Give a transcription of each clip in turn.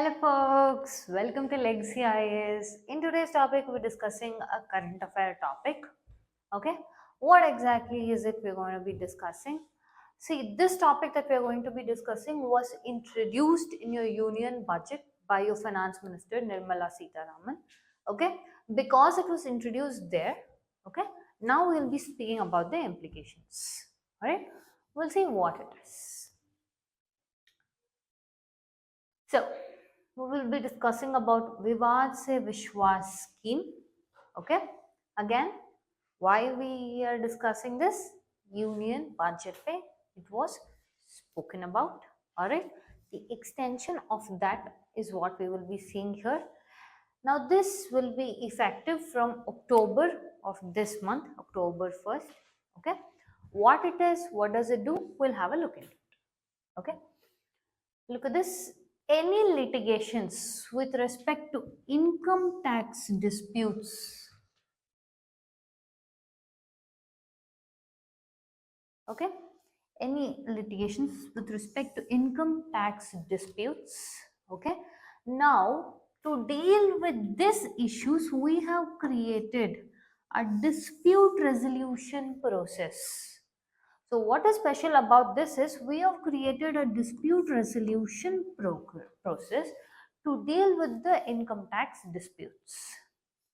Hello folks, welcome to Legacy IAS. In today's topic, we're discussing a current affair topic. Okay, what exactly is it we're going to be discussing? See, this topic that we're going to be discussing was introduced in your union budget by your finance minister Nirmala Sitharaman. Okay, because it was introduced there. Okay, now we'll be speaking about the implications. All right, we'll see what it is. So, we will be discussing about Vivad se Vishwas Scheme. Okay, again, why we are discussing this? Union budget pay, it was spoken about. Alright, the extension of that is what we will be seeing here. Now, this will be effective from October of this month, October 1st. Okay, what it is, what does it do? We'll have a look into it. Okay, look at this. Any litigations with respect to income tax disputes, okay, any litigations with respect to income tax disputes, okay. Now, to deal with these issues, we have created a dispute resolution process. So what is special about this is we have created a dispute resolution process to deal with the income tax disputes.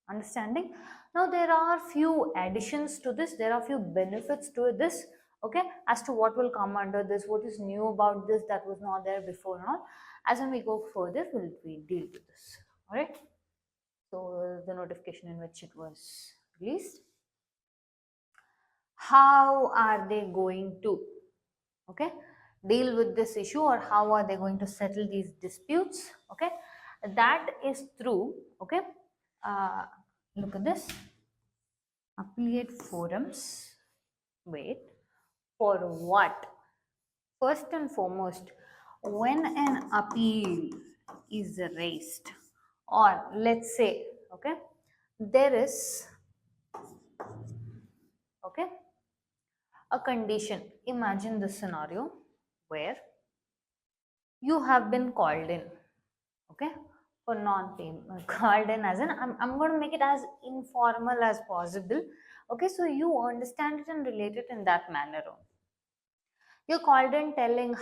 Understanding? Now there are few additions to this, there are few benefits to this, okay, as to what will come under this, what is new about this that was not there before and all. As when we go further, we deal with this. All right. So the notification in which it was released. How are they going to, okay, deal with this issue, or how are they going to settle these disputes? Okay, that is through, okay, look at this, appellate forums. Wait, for what? First and foremost, when an appeal is raised, or let's say, okay, there is, okay, a condition. Imagine this scenario where you have been called in, okay, for non-payment. Called in as in, I'm going to make it as informal as possible, okay, so you understand it and relate it in that manner only. You're called in telling,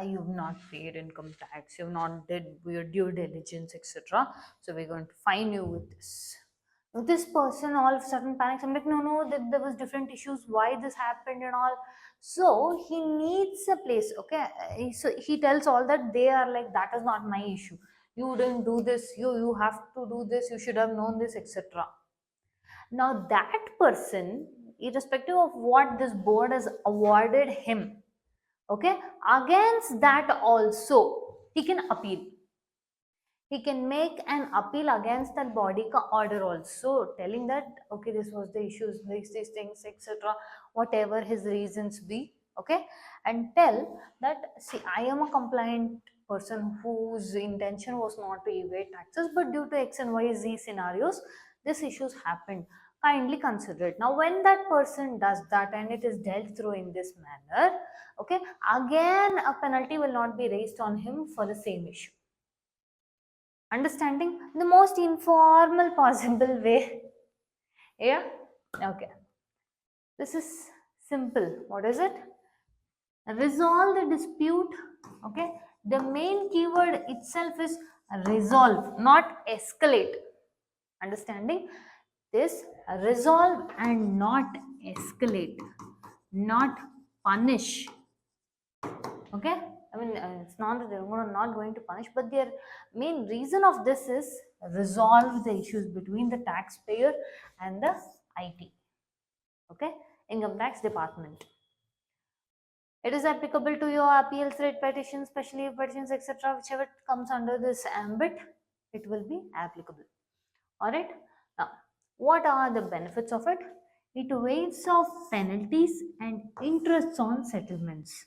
you've not paid income tax, you've not did your due diligence, etc. So we're going to fine you with this. This person all of a sudden panics. I'm like, no, there was different issues, why this happened and all. So he needs a place, okay. So he tells all that, they are like, that is not my issue. You didn't do this, you have to do this, you should have known this, etc. Now that person, irrespective of what this board has awarded him, okay, against that also he can appeal. He can make an appeal against that body ka order also, telling that, okay, this was the issues, these things, etc., whatever his reasons be, okay, and tell that, see, I am a compliant person whose intention was not to evade taxes, but due to X and Y, Z scenarios, these issues happened. Kindly consider it. Now, when that person does that and it is dealt through in this manner, okay, again a penalty will not be raised on him for the same issue. Understanding? The most informal possible way. Yeah, okay, this is simple. What is it? Resolve the dispute, okay. The main keyword itself is resolve, not escalate. Understanding? This, resolve and not escalate, not punish, okay. I mean, it's not that they're not going to punish, but their main reason of this is resolve the issues between the taxpayer and the IT, okay, income tax department. It is applicable to your appeals, writ petitions, special petitions, etc., whichever comes under this ambit, it will be applicable. All right. Now, what are the benefits of it? It waives off penalties and interests on settlements.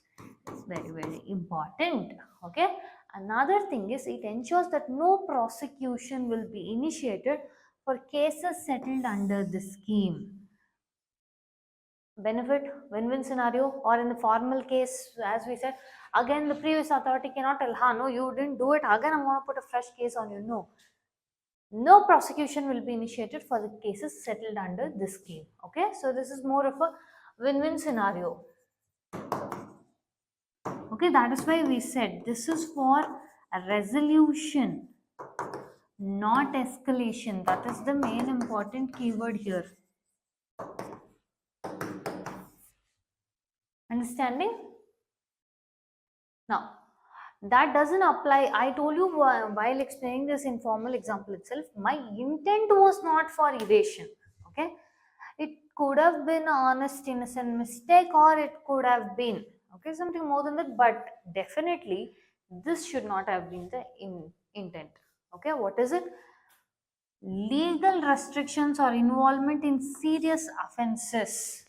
It's very, very important. Okay. Another thing is, it ensures that no prosecution will be initiated for cases settled under the scheme. benefit, win-win scenario. Or in the formal case, as we said, again the previous authority cannot tell, ha, no, you didn't do it, again I'm going to put a fresh case on you. No, no prosecution will be initiated for the cases settled under this scheme. Okay, so this is more of a win-win scenario. Okay, that is why we said this is for a resolution, not escalation. That is the main important keyword here. Understanding? Now, that doesn't apply. I told you while explaining this informal example itself, my intent was not for evasion. Okay, it could have been honest innocent mistake, or it could have been, okay, something more than that, but definitely this should not have been the intent. Okay, what is it? Legal restrictions or involvement in serious offenses.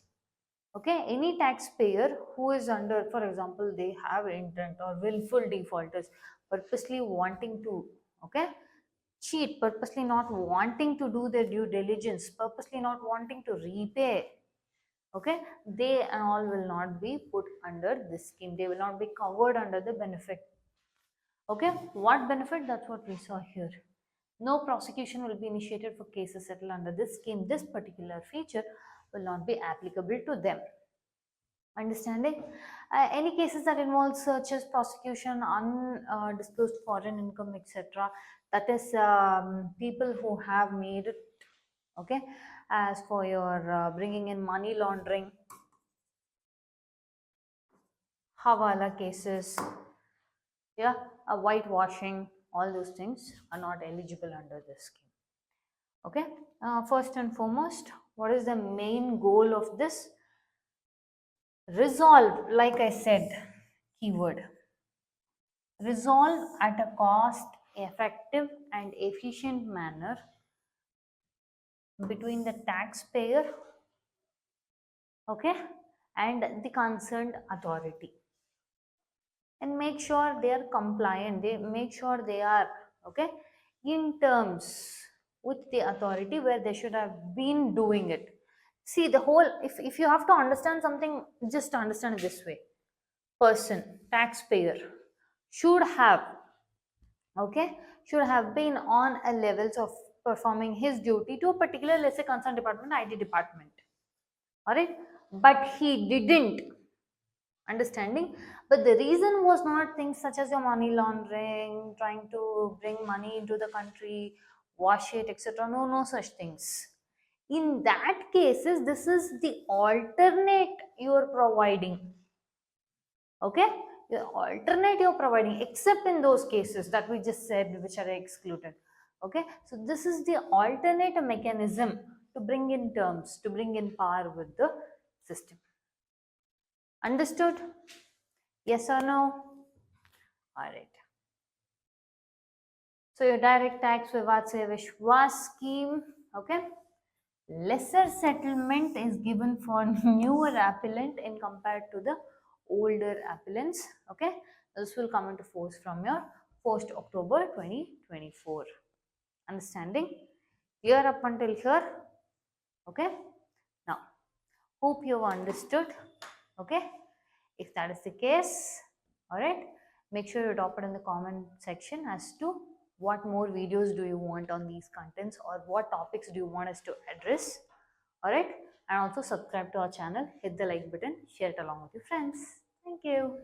Okay, any taxpayer who is under, for example, they have intent or willful defaulters, purposely wanting to, okay, cheat, purposely not wanting to do their due diligence, purposely not wanting to repay, okay, they and all will not be put under this scheme. They will not be covered under the benefit. Okay, what benefit? That's what we saw here. No prosecution will be initiated for cases settled under this scheme. This particular feature will not be applicable to them. Understanding? Any cases that involve searches, prosecution, undisclosed foreign income, etc. That is people who have made it. Okay. As for your bringing in money laundering, hawala cases, yeah, whitewashing, all those things are not eligible under this scheme. Okay. First and foremost, what is the main goal of this? Resolve, like I said, keyword. Resolve at a cost effective and efficient manner between the taxpayer, okay, and the concerned authority, and make sure they are compliant, they make sure they are, okay, in terms with the authority where they should have been doing it. See, the whole, if you have to understand something, just understand it this way. Person, taxpayer, should have, okay, should have been on a levels of performing his duty to a particular, let's say, concerned department, IT department, all right, but he didn't. Understanding? But the reason was not things such as your money laundering, trying to bring money into the country, wash it, etc. No, no such things. In that cases, this is the alternate you are providing. Okay, the alternate you're providing, except in those cases that we just said which are excluded. Okay, so this is the alternate mechanism to bring in terms, to bring in power with the system. Understood? Yes or no? All right. So your direct tax Vivad se Vishwas scheme, okay, lesser settlement is given for newer appellant in compared to the older appellants. Okay, this will come into force from your 1st October 2024. Understanding? Clear up until here? Okay, now hope you have understood. Okay, if that is the case, all right, make sure you drop it in the comment section as to what more videos do you want on these contents, or what topics do you want us to address. All right, and also subscribe to our channel, hit the like button, share it along with your friends. Thank you.